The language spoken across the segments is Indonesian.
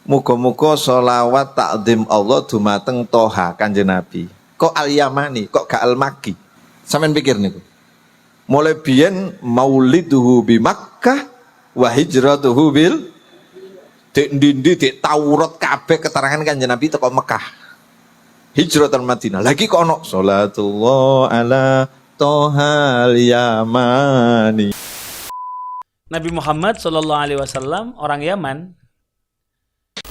Muga-muga sholawat takdim Allah dumateng Toha Kanjeng Nabi. Kok al-Yamani, kok gak al-Makki? Sampeyan pikir niku. Mulai biyen mauliduhu bi Makkah wa hijratuhu bil ndi dik Taurat kabeh keterangan Kanjeng Nabi teko Mekah. Hijratan Madinah. Lagi kok ono salatullah ala Toha al-Yamani. Nabi Muhammad SAW orang Yaman.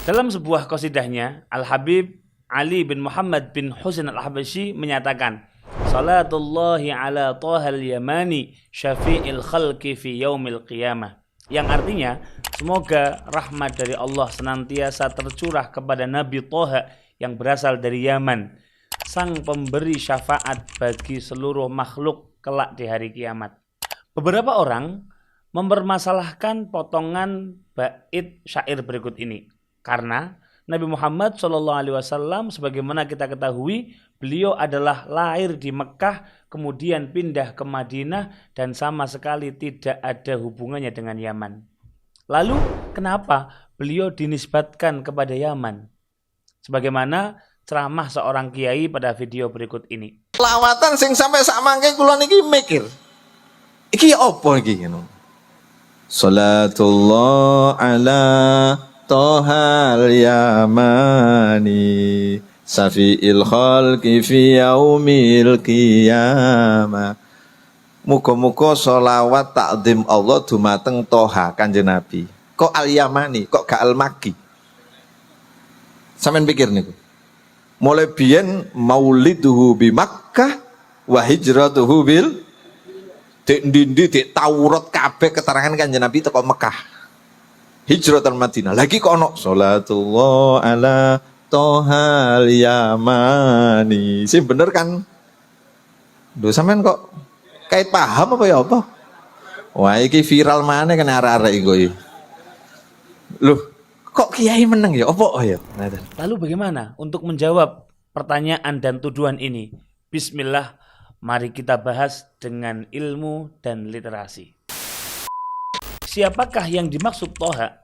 Dalam sebuah qasidahnya, Al-Habib Ali bin Muhammad bin Husain Al-Habasyi menyatakan, Salatullahi ala Toha al-Yamani syafi'il khalqi fi yaumil qiyamah. Yang artinya, semoga rahmat dari Allah senantiasa tercurah kepada Nabi Toha yang berasal dari Yaman, sang pemberi syafaat bagi seluruh makhluk kelak di hari kiamat. Beberapa orang mempermasalahkan potongan bait syair berikut ini. Karena Nabi Muhammad SAW sebagaimana kita ketahui, beliau adalah lahir di Mekah, kemudian pindah ke Madinah dan sama sekali tidak ada hubungannya dengan Yaman. Lalu kenapa beliau dinisbatkan kepada Yaman? Sebagaimana ceramah seorang kiai pada video berikut ini. Lawatan sing sampai sak mangke kula niki mikir. Iki apa iki ngono? Salatullah ala Toha al-Yamani safi'il khalqi fi yaumil qiyamah. Muga-muga sholawat takdim Allah dumateng Toha Kanjeng Nabi. Kok al-Yamani, kok gak al-Makki? Sampeyan pikir niku. Mulai biyen mauliduhu bi Makkah wa hijratuhu bil ndi dik Taurat kabeh keterangan Kanjeng Nabi teko Mekah. Hijratan Madinah. Lagi kok ono salatullah ala Toha al-Yamani. Sing bener kan? Lho sampean kok kait paham apa ya apa? Wah iki viral maneh kan arek-arek iki. Loh, kok kiai meneng ya? Apa ya? Lalu bagaimana untuk menjawab pertanyaan dan tuduhan ini? Bismillah, mari kita bahas dengan ilmu dan literasi. Siapakah yang dimaksud Toha?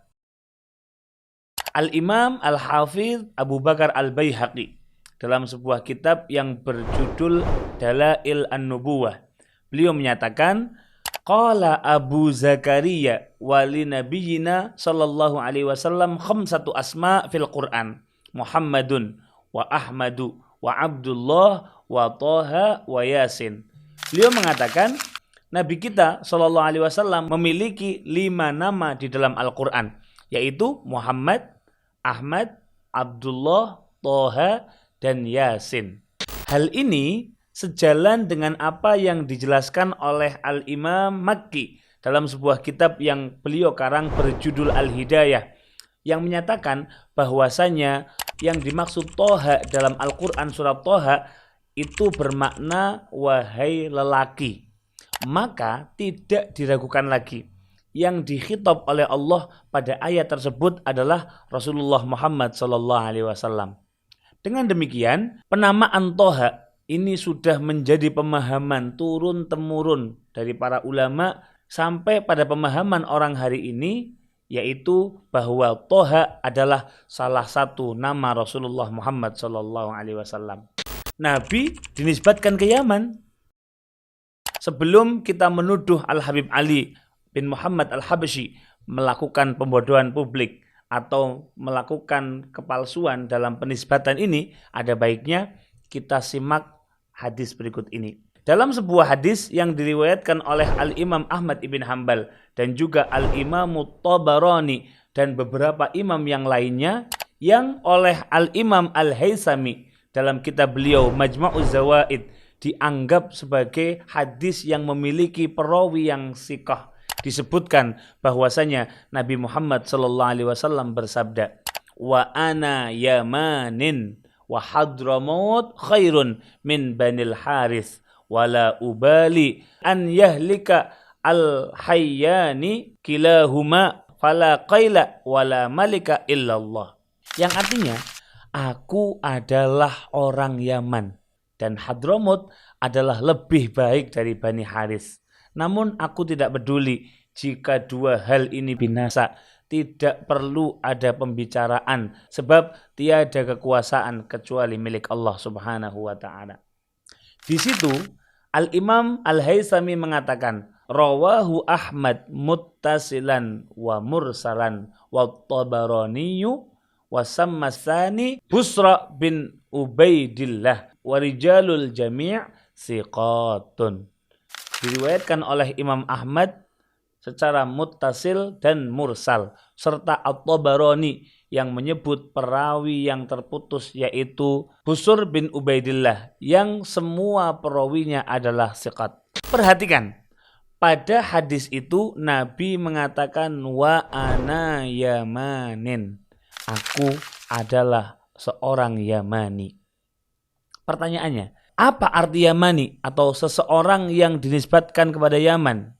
Al-Imam Al-Hafidh Abu Bakar Al-Baihaqi dalam sebuah kitab yang berjudul Dalail An-Nubuwah. Beliau menyatakan, Qala Abu Zakaria wali nabiyina sallallahu alaihi wasallam khamsatu asma fil Qur'an. Muhammadun wa Ahmadu wa Abdullah wa Toha wa Yasin. Beliau mengatakan, Nabi kita Shallallahu Alaihi Wasallam memiliki 5 nama di dalam Al-Quran, yaitu Muhammad, Ahmad, Abdullah, Toha, dan Yasin. Hal ini sejalan dengan apa yang dijelaskan oleh Al-Imam Makki dalam sebuah kitab yang beliau karang berjudul Al-Hidayah, yang menyatakan bahwasanya yang dimaksud Toha dalam Al-Quran surat Toha itu bermakna wahai lelaki. Maka tidak diragukan lagi, yang dikhitab oleh Allah pada ayat tersebut adalah Rasulullah Muhammad SAW. Dengan demikian, penamaan Toha ini sudah menjadi pemahaman turun-temurun dari para ulama sampai pada pemahaman orang hari ini, yaitu bahwa Toha adalah salah satu nama Rasulullah Muhammad SAW. Nabi dinisbatkan ke Yaman. Sebelum kita menuduh Al-Habib Ali bin Muhammad Al-Habasyi melakukan pembodohan publik atau melakukan kepalsuan dalam penisbatan ini, ada baiknya kita simak hadis berikut ini. Dalam sebuah hadis yang diriwayatkan oleh Al-Imam Ahmad ibn Hanbal dan juga Al-Imam Tabarani dan beberapa imam yang lainnya, yang oleh Al-Imam Al-Haythami dalam kitab beliau Majma'uz Zawaid dianggap sebagai hadis yang memiliki perawi yang siqah. Disebutkan bahwasanya Nabi Muhammad SAW bersabda, wa ana yamanin wa hadramaut khairun min banil harith wala ubali an yahlika al hayyani kilahuma fala qaila wala malika illallah. Yang artinya, aku adalah orang Yaman dan Hadramut adalah lebih baik dari Bani Haris. Namun aku tidak peduli jika dua hal ini binasa. tidak perlu ada pembicaraan sebab tiada kekuasaan kecuali milik Allah Subhanahu wa taala. Di situ Al-Imam Al-Haythami mengatakan rawahu Ahmad muttasilan wa mursalan wa Tabarani wa sammasani Busra bin Ubaidillah wa rijalul jami' siqatun. Diriwayatkan oleh Imam Ahmad secara muttasil dan mursal serta At-Tabarani yang menyebut perawi yang terputus yaitu Busr bin Ubaidillah yang semua perawinya adalah siqat. Perhatikan, pada hadis itu Nabi mengatakan wa ana yamanin. Aku adalah seorang Yamani. Pertanyaannya, apa arti Yamani atau seseorang yang dinisbatkan kepada Yaman?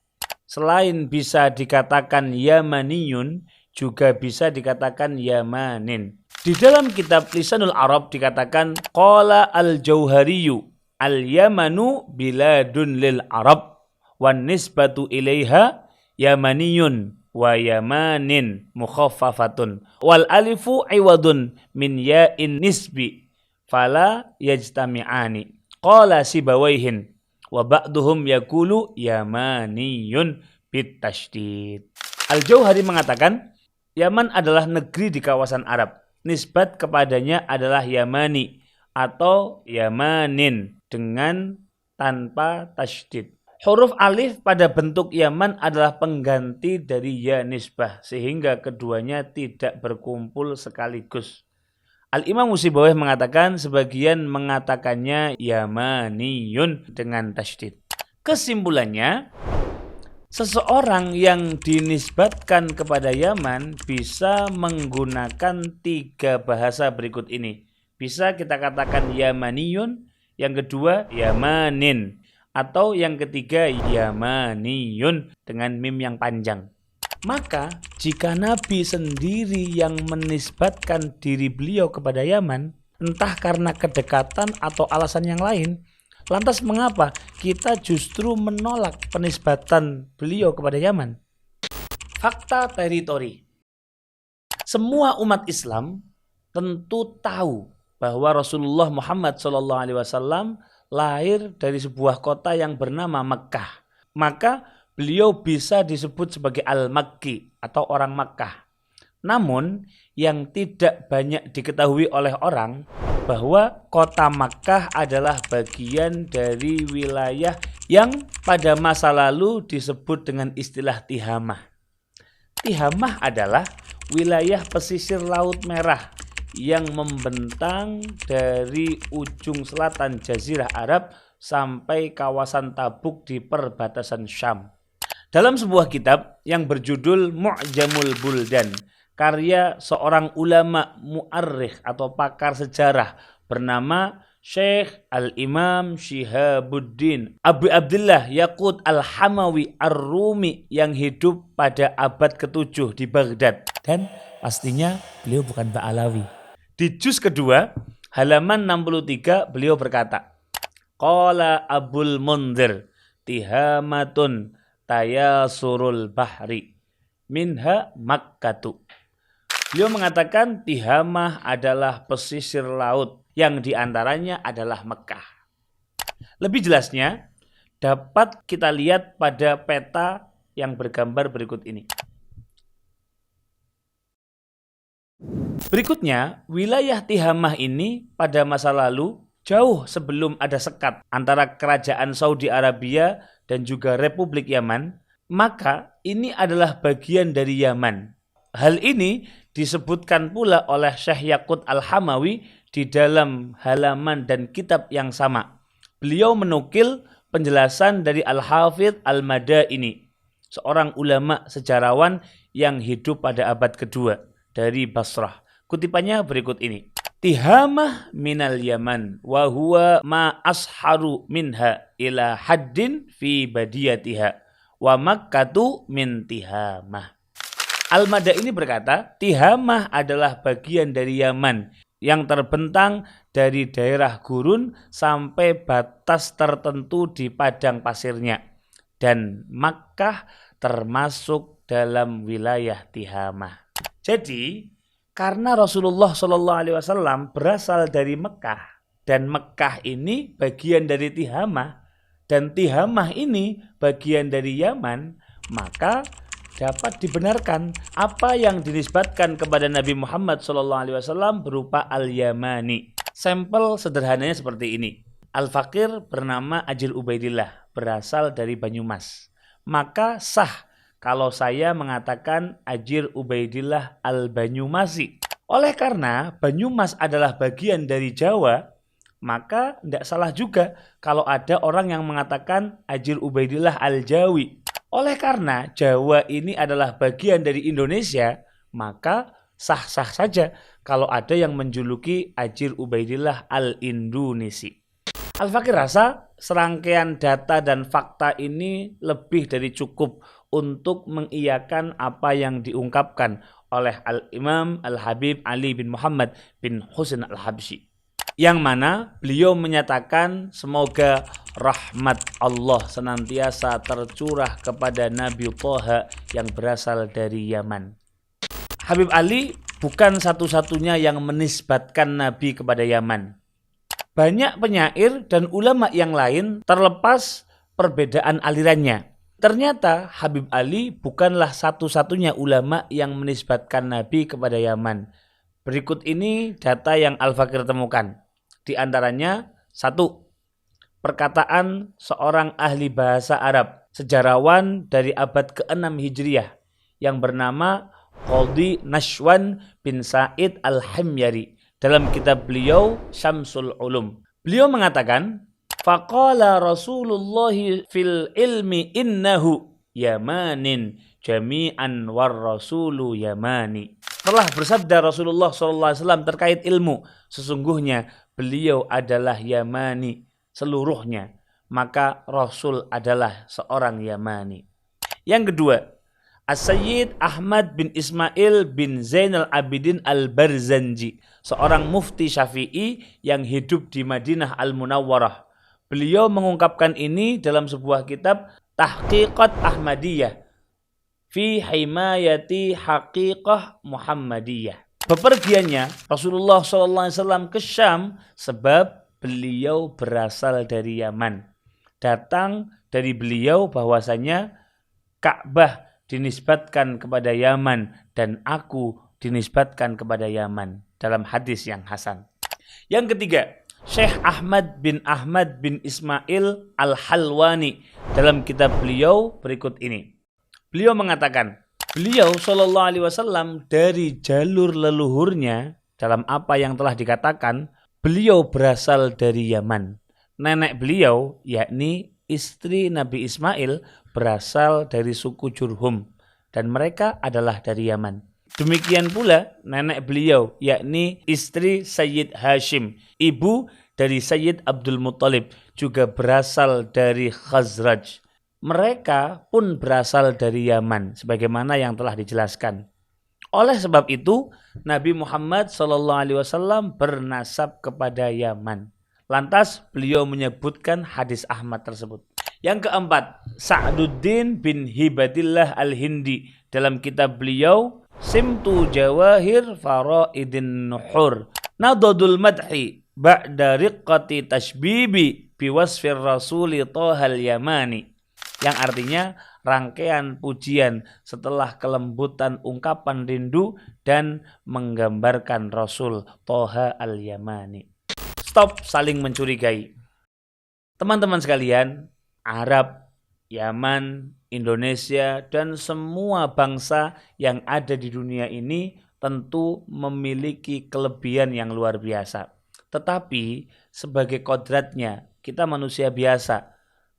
Selain bisa dikatakan Yamaniyun, juga bisa dikatakan Yamanin. Di dalam kitab Lisanul Arab dikatakan qala al-Jauhariyu al-Yamanu biladun lil Arab wan nisbatu ilaiha Yamaniyun wa Yamanin mukhaffafatun wal alifu iwadun min ya'in nisbi fala yajtami'ani. Qala Sibawaihin wa ba'duhum yaqulu Yamaniyun bitasydid. Al-Jauhari mengatakan Yaman adalah negeri di kawasan Arab. Nisbat kepadanya adalah Yamani atau Yamanin dengan tanpa tasydid. Huruf alif pada bentuk Yaman adalah pengganti dari ya nisbah sehingga keduanya tidak berkumpul sekaligus. Al-Imam Sibawayh mengatakan sebagian mengatakannya Yamaniyun dengan tasydid. Kesimpulannya, seseorang yang dinisbatkan kepada Yaman bisa menggunakan 3 bahasa berikut ini. Bisa kita katakan Yamaniyun, yang kedua Yamanin, atau yang ketiga Yamaniyun dengan mim yang panjang. Maka jika Nabi sendiri yang menisbatkan diri beliau kepada Yaman, entah karena kedekatan atau alasan yang lain, lantas mengapa kita justru menolak penisbatan beliau kepada Yaman? Fakta teritori. Semua umat Islam tentu tahu bahwa Rasulullah Muhammad SAW lahir dari sebuah kota yang bernama Mekkah. Maka beliau bisa disebut sebagai Al-Makki atau orang Makkah. Namun yang tidak banyak diketahui oleh orang bahwa kota Makkah adalah bagian dari wilayah yang pada masa lalu disebut dengan istilah Tihamah. Tihamah adalah wilayah pesisir Laut Merah yang membentang dari ujung selatan Jazirah Arab sampai kawasan Tabuk di perbatasan Syam. Dalam sebuah kitab yang berjudul Mu'jamul Buldan, karya seorang ulama mu'arrikh atau pakar sejarah bernama Syekh Al-Imam Syihabuddin Abu Abdullah Yaqut Al-Hamawi Ar-Rumi yang hidup pada abad ke-7 di Baghdad. Dan pastinya beliau bukan Ba'alawi. Di juz kedua, halaman 63, beliau berkata, Qala Abul Munzir Tihamatun Tayasurul Bahri Minha Makkatu. Beliau mengatakan Tihamah adalah pesisir laut yang diantaranya adalah Mekkah. Lebih jelasnya dapat kita lihat pada peta yang bergambar berikut ini. Berikutnya, wilayah Tihamah ini pada masa lalu jauh sebelum ada sekat antara kerajaan Saudi Arabia dan juga Republik Yaman, maka ini adalah bagian dari Yaman. Hal ini disebutkan pula oleh Syekh Yaqut Al-Hamawi di dalam halaman dan kitab yang sama. Beliau menukil penjelasan dari Al-Hafidh Al-Madaini, seorang ulama sejarawan yang hidup pada abad kedua dari Basrah. Kutipannya berikut ini. Tihamah minal Yaman wa huwa ma asharu minha ila haddin fi badiyatiha wa Makkatu min Tihamah. Al-Madaini berkata, Tihamah adalah bagian dari Yaman yang terbentang dari daerah gurun sampai batas tertentu di padang pasirnya. Dan Makkah termasuk dalam wilayah Tihamah. Jadi karena Rasulullah Shallallahu Alaihi Wasallam berasal dari Mekah dan Mekah ini bagian dari Tihamah dan Tihamah ini bagian dari Yaman, maka dapat dibenarkan apa yang dinisbatkan kepada Nabi Muhammad SAW berupa Al-Yamani. Sampel sederhananya seperti ini. Al-Fakir bernama Ajil Ubaidillah, berasal dari Banyumas. Maka sah kalau saya mengatakan Ajir Ubaidillah Al-Banyumasi. Oleh karena Banyumas adalah bagian dari Jawa, maka tidak salah juga kalau ada orang yang mengatakan Ajir Ubaidillah Al-Jawi. Oleh karena Jawa ini adalah bagian dari Indonesia, maka sah-sah saja kalau ada yang menjuluki Ajir Ubaidillah Al-Indonesi. Al-Fakir rasa serangkaian data dan fakta ini lebih dari cukup untuk mengiyakan apa yang diungkapkan oleh Al-Imam Al-Habib Ali bin Muhammad bin Husain Al-Habsyi. Yang mana beliau menyatakan semoga rahmat Allah senantiasa tercurah kepada Nabi Thaha yang berasal dari Yaman. Habib Ali bukan satu-satunya yang menisbatkan Nabi kepada Yaman. Banyak penyair dan ulama yang lain terlepas perbedaan alirannya. Ternyata Habib Ali bukanlah satu-satunya ulama yang menisbatkan Nabi kepada Yaman. Berikut ini data yang Al-Fakir temukan. Di antaranya, 1. Perkataan seorang ahli bahasa Arab, sejarawan dari abad ke-6 Hijriah, yang bernama Qadhi Nashwan bin Sa'id Al-Himyari, dalam kitab beliau Syamsul Ulum. Beliau mengatakan, Faqala Rasulullah fil ilmi innahu yamanin jami'an war rasulu yamani. Telah bersabda Rasulullah SAW terkait ilmu, sesungguhnya beliau adalah Yamani seluruhnya, maka Rasul adalah seorang Yamani. Yang kedua, As-Sayyid Ahmad bin Ismail bin Zainal Abidin Al-Barzanji, seorang mufti Syafi'i yang hidup di Madinah Al-Munawwarah. Beliau mengungkapkan ini dalam sebuah kitab Tahqiqat Ahmadiyah fi himayati haqiqah Muhammadiyah. Bepergiannya Rasulullah SAW ke Syam sebab beliau berasal dari Yaman. Datang dari beliau bahwasanya Ka'bah dinisbatkan kepada Yaman dan aku dinisbatkan kepada Yaman dalam hadis yang hasan. Yang ketiga, Syekh Ahmad bin Ismail Al-Halwani dalam kitab beliau berikut ini. Beliau mengatakan, beliau Shallallahu Alaihi Wasallam dari jalur leluhurnya dalam apa yang telah dikatakan, beliau berasal dari Yaman. Nenek beliau, yakni istri Nabi Ismail, berasal dari suku Jurhum dan mereka adalah dari Yaman. Demikian pula nenek beliau, yakni istri Sayyid Hashim, ibu dari Sayyid Abdul Muttalib, juga berasal dari Khazraj. Mereka pun berasal dari Yaman, sebagaimana yang telah dijelaskan. Oleh sebab itu, Nabi Muhammad SAW bernasab kepada Yaman. Lantas beliau menyebutkan hadis Ahmad tersebut. Yang keempat, Sa'duddin bin Hibadillah Al-Hindi dalam kitab beliau Simtu Jawahir Faraidin Nuhur Nadadul Madhi Ba'da Riqqati Tashbibi Biwasfir Rasuli Thahal Yamani, yang artinya rangkaian pujian setelah kelembutan ungkapan rindu dan menggambarkan Rasul Thaha al-Yamani. Stop saling mencurigai. Teman-teman sekalian, Arab, Yaman, Indonesia, dan semua bangsa yang ada di dunia ini tentu memiliki kelebihan yang luar biasa. Tetapi sebagai kodratnya, kita manusia biasa,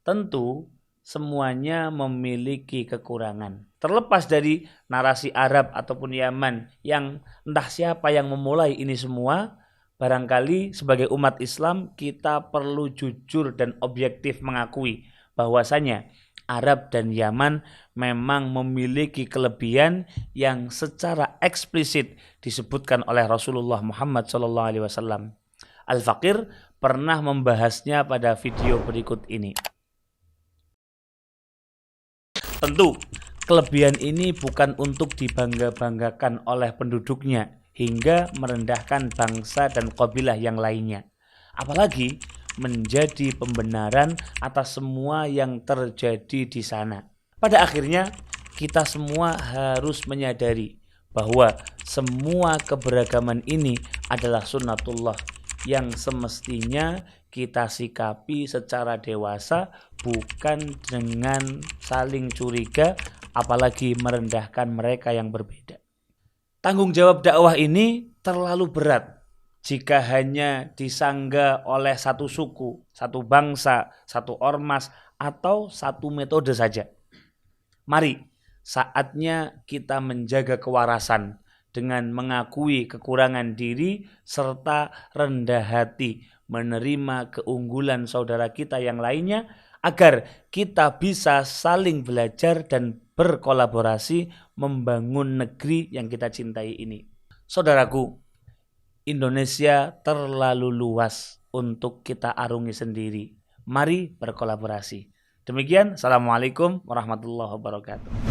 tentu semuanya memiliki kekurangan. Terlepas dari narasi Arab ataupun Yaman yang entah siapa yang memulai ini semua, barangkali sebagai umat Islam kita perlu jujur dan objektif mengakui bahwasanya Arab dan Yaman memang memiliki kelebihan yang secara eksplisit disebutkan oleh Rasulullah Muhammad SAW. Al-Fakir pernah membahasnya pada video berikut ini. Tentu, kelebihan ini bukan untuk dibangga-banggakan oleh penduduknya hingga merendahkan bangsa dan kabilah yang lainnya. Apalagi menjadi pembenaran atas semua yang terjadi di sana. Pada akhirnya, kita semua harus menyadari bahwa semua keberagaman ini adalah sunnatullah yang semestinya kita sikapi secara dewasa, bukan dengan saling curiga, apalagi merendahkan mereka yang berbeda. Tanggung jawab dakwah ini terlalu berat jika hanya disangga oleh satu suku, satu bangsa, satu ormas, atau satu metode saja. Mari, saatnya kita menjaga kewarasan dengan mengakui kekurangan diri serta rendah hati menerima keunggulan saudara kita yang lainnya agar kita bisa saling belajar dan berkolaborasi membangun negeri yang kita cintai ini. Saudaraku, Indonesia terlalu luas untuk kita arungi sendiri. Mari berkolaborasi. Demikian, Assalamualaikum warahmatullahi wabarakatuh.